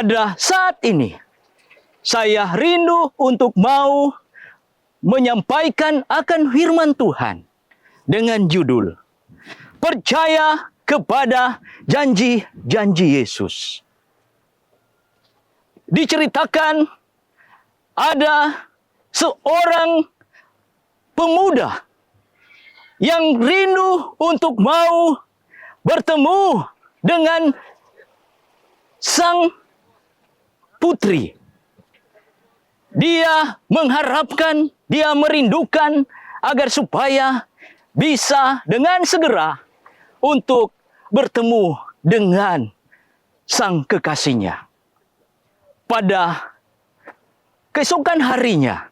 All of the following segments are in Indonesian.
pada saat ini, saya rindu untuk mau menyampaikan akan firman Tuhan dengan judul Percaya kepada janji-janji Yesus. Diceritakan ada seorang pemuda yang rindu untuk mau bertemu dengan sang putri. Dia mengharapkan, dia merindukan agar supaya bisa dengan segera untuk bertemu dengan sang kekasihnya. Pada keesokan harinya,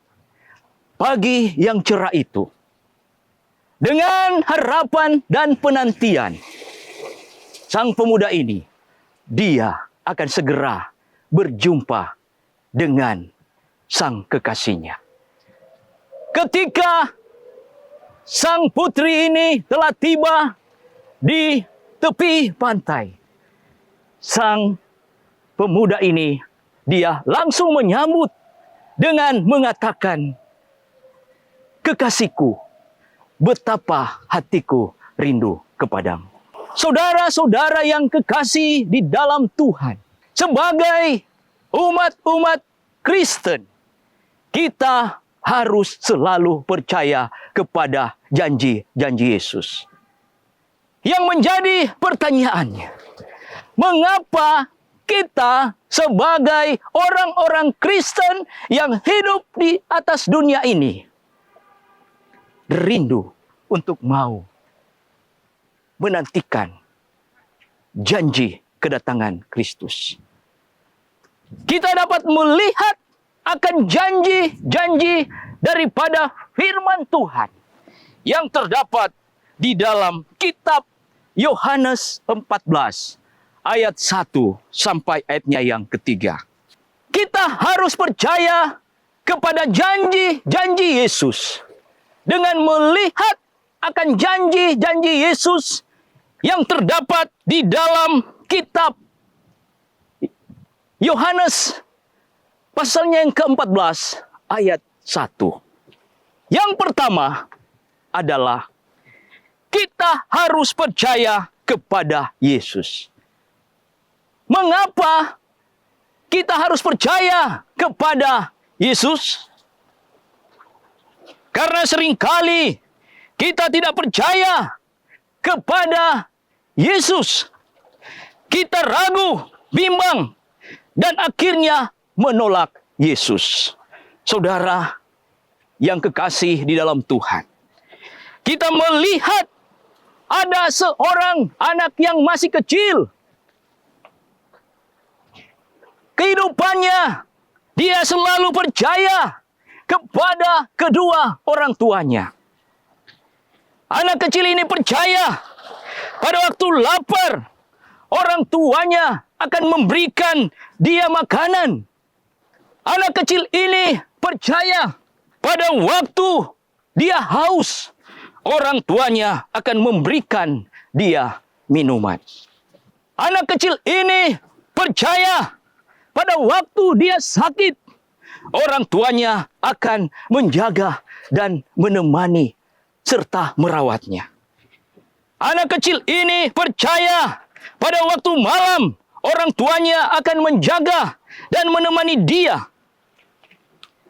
pagi yang cerah itu, dengan harapan dan penantian, sang pemuda ini, dia akan segera berjumpa dengan sang kekasihnya. Ketika sang putri ini telah tiba di tepi pantai, sang pemuda ini, dia langsung menyambut dengan mengatakan, "Kekasihku, betapa hatiku rindu kepadamu." Saudara-saudara yang kekasih di dalam Tuhan, sebagai umat-umat Kristen, kita harus selalu percaya kepada janji-janji Yesus. Yang menjadi pertanyaannya, mengapa kita sebagai orang-orang Kristen yang hidup di atas dunia ini rindu untuk mau menantikan janji kedatangan Kristus? Kita dapat melihat akan janji-janji daripada firman Tuhan yang terdapat di dalam kitab Yohanes 14 ayat 1 sampai ayatnya yang ketiga. Kita harus percaya kepada janji-janji Yesus dengan melihat akan janji-janji Yesus yang terdapat di dalam kitab Yohanes pasalnya yang ke-14 ayat 1. Yang pertama adalah kita harus percaya kepada Yesus. Mengapa kita harus percaya kepada Yesus? Karena seringkali kita tidak percaya kepada Yesus. Kita ragu, bimbang, dan akhirnya menolak Yesus. Saudara yang kekasih di dalam Tuhan, kita melihat ada seorang anak yang masih kecil. Kehidupannya, dia selalu percaya kepada kedua orang tuanya. Anak kecil ini percaya pada waktu lapar, orang tuanya akan memberikan dia makanan. Anak kecil ini percaya pada waktu dia haus, orang tuanya akan memberikan dia minuman. Anak kecil ini percaya pada waktu dia sakit, orang tuanya akan menjaga dan menemani serta merawatnya. Anak kecil ini percaya pada waktu malam, orang tuanya akan menjaga dan menemani dia.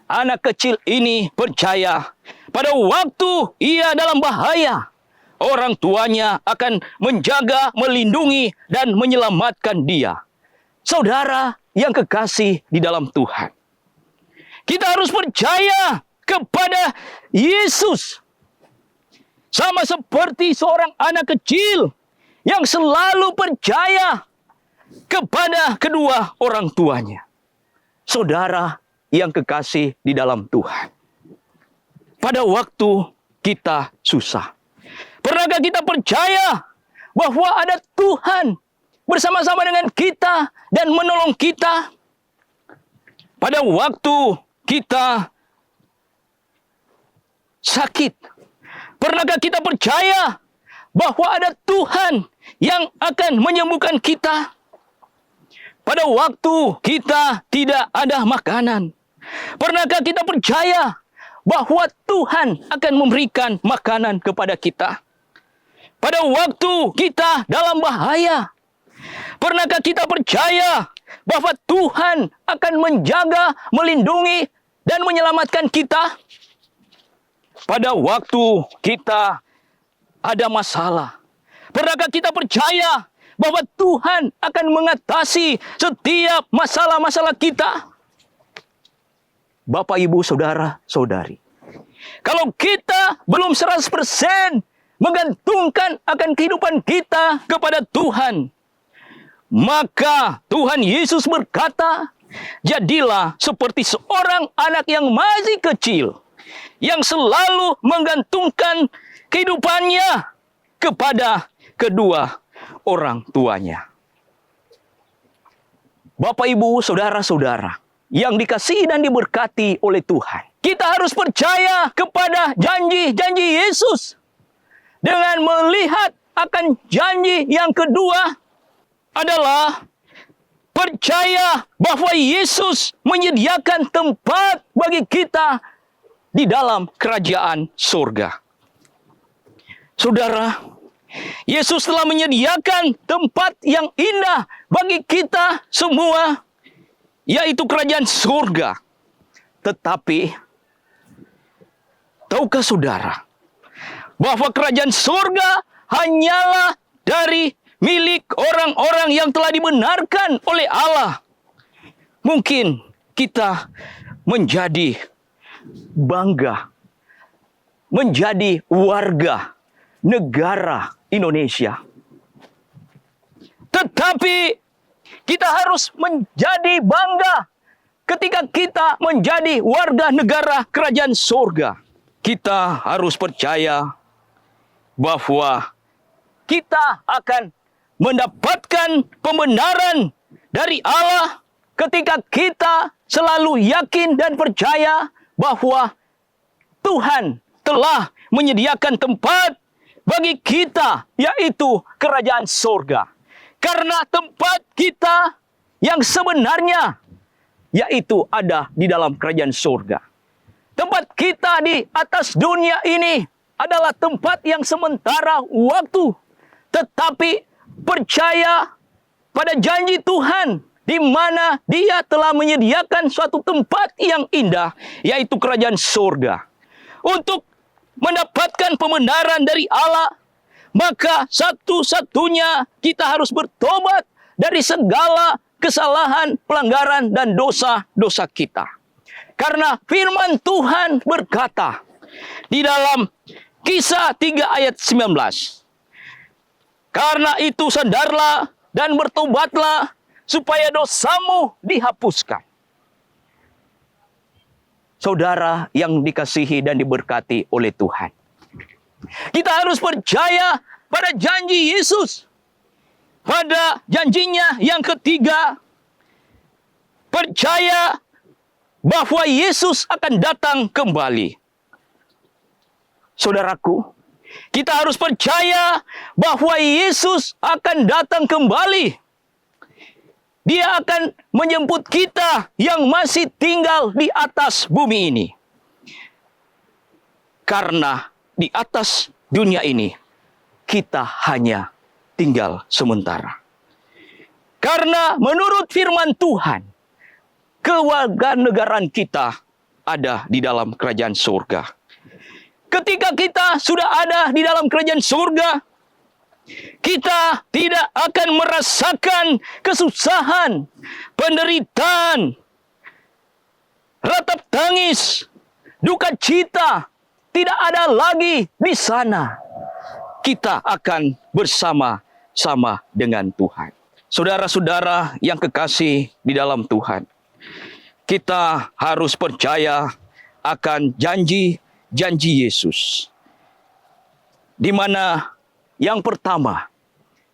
Anak kecil ini percaya pada waktu ia dalam bahaya, orang tuanya akan menjaga, melindungi, dan menyelamatkan dia. Saudara yang kekasih di dalam Tuhan, kita harus percaya kepada Yesus. Sama seperti seorang anak kecil yang selalu percaya kepada kedua orang tuanya. Saudara yang kekasih di dalam Tuhan, pada waktu kita susah, pernahkah kita percaya bahwa ada Tuhan bersama-sama dengan kita dan menolong kita? Pada waktu kita sakit, pernahkah kita percaya bahwa ada Tuhan yang akan menyembuhkan kita? pada waktu kita tidak ada makanan? Pernahkah kita percaya bahwa Tuhan akan memberikan makanan kepada kita? Pada waktu kita dalam bahaya, pernahkah kita percaya bahwa Tuhan akan menjaga, melindungi, dan menyelamatkan kita? Pada waktu kita ada masalah, pernahkah kita percaya bahwa Tuhan akan mengatasi setiap masalah-masalah kita? Bapak, Ibu, Saudara, Saudari, kalau kita belum 100% menggantungkan akan kehidupan kita kepada Tuhan, maka Tuhan Yesus berkata, jadilah seperti seorang anak yang masih kecil, yang selalu menggantungkan kehidupannya kepada kedua orang tuanya. Bapak, Ibu, Saudara-saudara yang dikasihi dan diberkati oleh Tuhan, kita harus percaya kepada janji-janji Yesus. Dengan melihat akan janji yang kedua adalah percaya bahwa Yesus menyediakan tempat bagi kita di dalam kerajaan surga. Saudara, Yesus telah menyediakan tempat yang indah bagi kita semua, yaitu kerajaan surga. Tetapi, tahukah saudara, bahwa kerajaan surga hanyalah dari milik orang-orang yang telah dibenarkan oleh Allah? Mungkin kita menjadi bangga, menjadi warga negara Indonesia. Tetapi kita harus menjadi bangga ketika kita menjadi warga negara kerajaan surga. Kita harus percaya bahwa kita akan mendapatkan pembenaran dari Allah ketika kita selalu yakin dan percaya bahwa Tuhan telah menyediakan tempat bagi kita, yaitu kerajaan surga. Karena tempat kita yang sebenarnya, yaitu ada di dalam kerajaan surga. Tempat kita di atas dunia ini adalah tempat yang sementara waktu. Tetapi percaya pada janji Tuhan, di mana Dia telah menyediakan suatu tempat yang indah, yaitu kerajaan surga. Untuk mendapatkan pembenaran dari Allah, maka satu-satunya kita harus bertobat dari segala kesalahan, pelanggaran, dan dosa-dosa kita. Karena firman Tuhan berkata di dalam Kisah 3 ayat 19, karena itu sadarlah dan bertobatlah supaya dosamu dihapuskan. Saudara yang dikasihi dan diberkati oleh Tuhan, kita harus percaya pada janji Yesus. Pada janjinya yang ketiga, percaya bahwa Yesus akan datang kembali. Saudaraku, kita harus percaya bahwa Yesus akan datang kembali. Dia akan menjemput kita yang masih tinggal di atas bumi ini. Karena di atas dunia ini, kita hanya tinggal sementara. Karena menurut firman Tuhan, kewarganegaraan kita ada di dalam kerajaan surga. Ketika kita sudah ada di dalam kerajaan surga, kita tidak akan merasakan kesusahan, penderitaan, ratap tangis, duka cita. Tidak ada lagi di sana. Kita akan bersama-sama dengan Tuhan. Saudara-saudara yang kekasih di dalam Tuhan, kita harus percaya akan janji Yesus. Di mana yang pertama,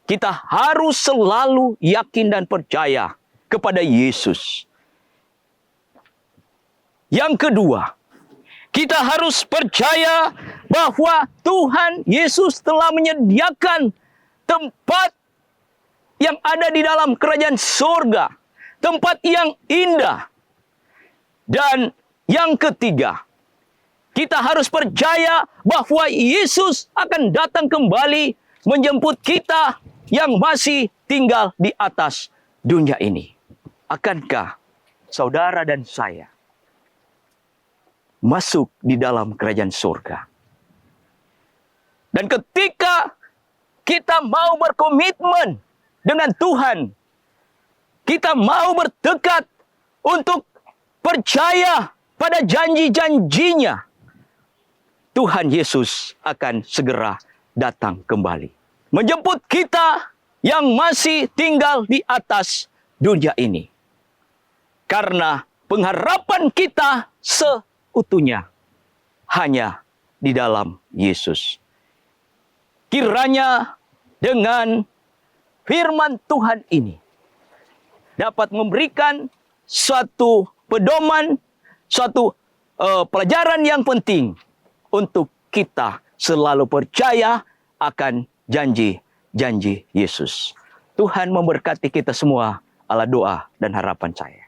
kita harus selalu yakin dan percaya kepada Yesus. Yang kedua, kita harus percaya bahwa Tuhan Yesus telah menyediakan tempat yang ada di dalam kerajaan surga. tempat yang indah. Dan yang ketiga, kita harus percaya bahwa Yesus akan datang kembali menjemput kita yang masih tinggal di atas dunia ini. Akankah saudara dan saya masuk di dalam kerajaan surga? Dan ketika kita mau berkomitmen dengan Tuhan, kita mau bertekad untuk percaya pada janji-janjinya, Tuhan Yesus akan segera datang kembali, menjemput kita yang masih tinggal di atas dunia ini. Karena pengharapan kita seutuhnya hanya di dalam Yesus. Kiranya dengan firman Tuhan ini dapat memberikan suatu pedoman, suatu pelajaran yang penting untuk kita selalu percaya akan janji-janji Yesus. Tuhan memberkati kita semua. Allah doa dan harapan saya.